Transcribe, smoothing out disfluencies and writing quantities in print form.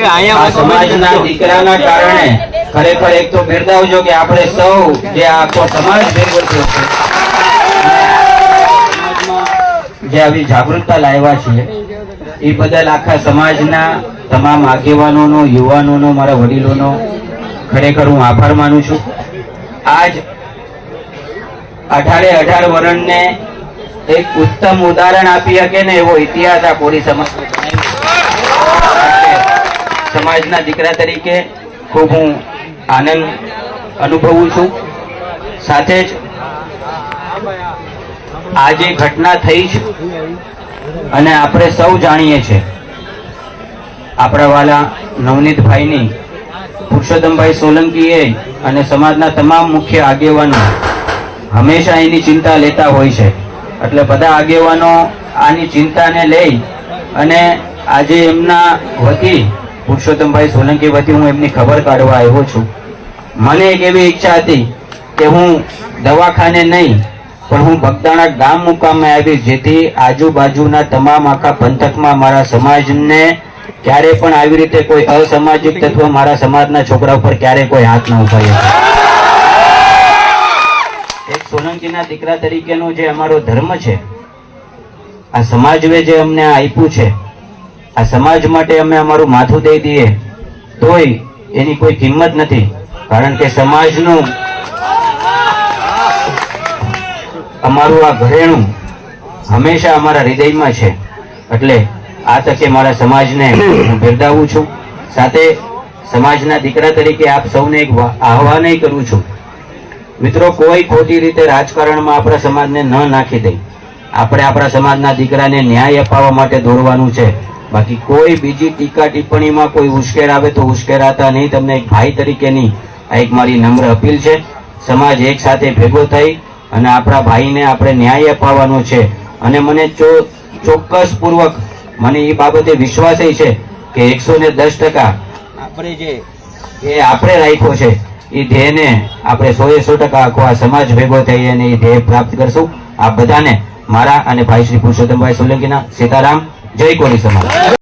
આ સમાજના દીકરાના કારણે ખરેખર એક તો બિરદાવજો કે આપણે સૌ જે આખો સમાજ ભેગો થયો છે, જે આવી જાગૃતતા લાવ્યા છે, એ બદલ આખા સમાજના તમામ આગેવાનોનો, યુવાનોનો, મારા વડીલોનો ખરેખર હું આભાર માનું છું. આજ 18 વર્ષને એક ઉત્તમ ઉદાહરણ આપી શકે ને એવો ઇતિહાસ આ કોળી સમાજના દીકરા તરીકે ખૂબ હું આનંદ અનુભવું છું. સાથે જ આ જે ઘટના થઈ છે અને આપણે સૌ જાણીએ છીએ, આપણા વાલા નવનીતભાઈની, પુરુષોત્તમભાઈ સોલંકીએ અને સમાજના તમામ મુખ્ય આગેવાનો હંમેશા એની ચિંતા લેતા હોય છે. એટલે બધા આગેવાનો આની ચિંતાને લઈ અને આજે એમના વતી, પુરુષોત્તમભાઈ સોલંકી વતી હું એમની ખબર કાઢવા આવ્યો છું. મને એક એવી ઈચ્છા હતી કે હું દવાખાને નહીં પણ હું બગદાણા ગામ મુકામે આવી, જેથી આજુબાજુના તમામ આખા પંથકમાં મારા સમાજને ક્યારે પણ આવી રીતે કોઈ અસામાજિક તત્વ મારા સમાજના છોકરા ઉપર ક્યારે કોઈ હાથ ન ઉપાડે. એક સોલંકીના દીકરા તરીકેનો જે અમારો ધર્મ છે, આ સમાજે જે અમને આપ્યું છે, આ સમાજ માટે અમે અમારું માથું દઈ દઈએ તોય એની કોઈ કિંમત નથી. કારણ કે સમાજનું અમારું આ ઘરેણું હંમેશા અમારા હૃદયમાં છે. એટલે આ તકે મારા સમાજને હું બિરદાવું છું. સાથે સમાજના દીકરા તરીકે આપ સૌને એક આહ્વાન કરું છું, મિત્રો, કોઈ ખોટી રીતે રાજકારણમાં આપણા સમાજને ન નાખી દે. આપણે આપણા સમાજના દીકરાને ન્યાય અપાવવા માટે દોડવાનું છે. બાકી કોઈ બીજી ટીકા ટિપ્પણીમાં કોઈ ઉશ્કેર આવે તો ઉશ્કેરાતા નહીં. તમને એક ભાઈ તરીકેની આ એક મારી નમ્ર અપીલ છે. સમાજ એક સાથે ભેગો થઈ અને આપણા ભાઈને આપણે ન્યાય અપાવવાનો છે. અને મને ચોક્કસ પૂર્વક મને એ બાબતે વિશ્વાસ છે કે 110% આપણે જે આપણે રાખ્યો છે એ ધ્યેયને આપણે 100% આખો આ સમાજ ભેગો થઈ અને એ ધ્યેય પ્રાપ્ત કરશું. આ બધાને મારા અને ભાઈ શ્રી પુરુષોત્તમભાઈ સોલંકીના સીતારામ. જય કોળી સમાજ.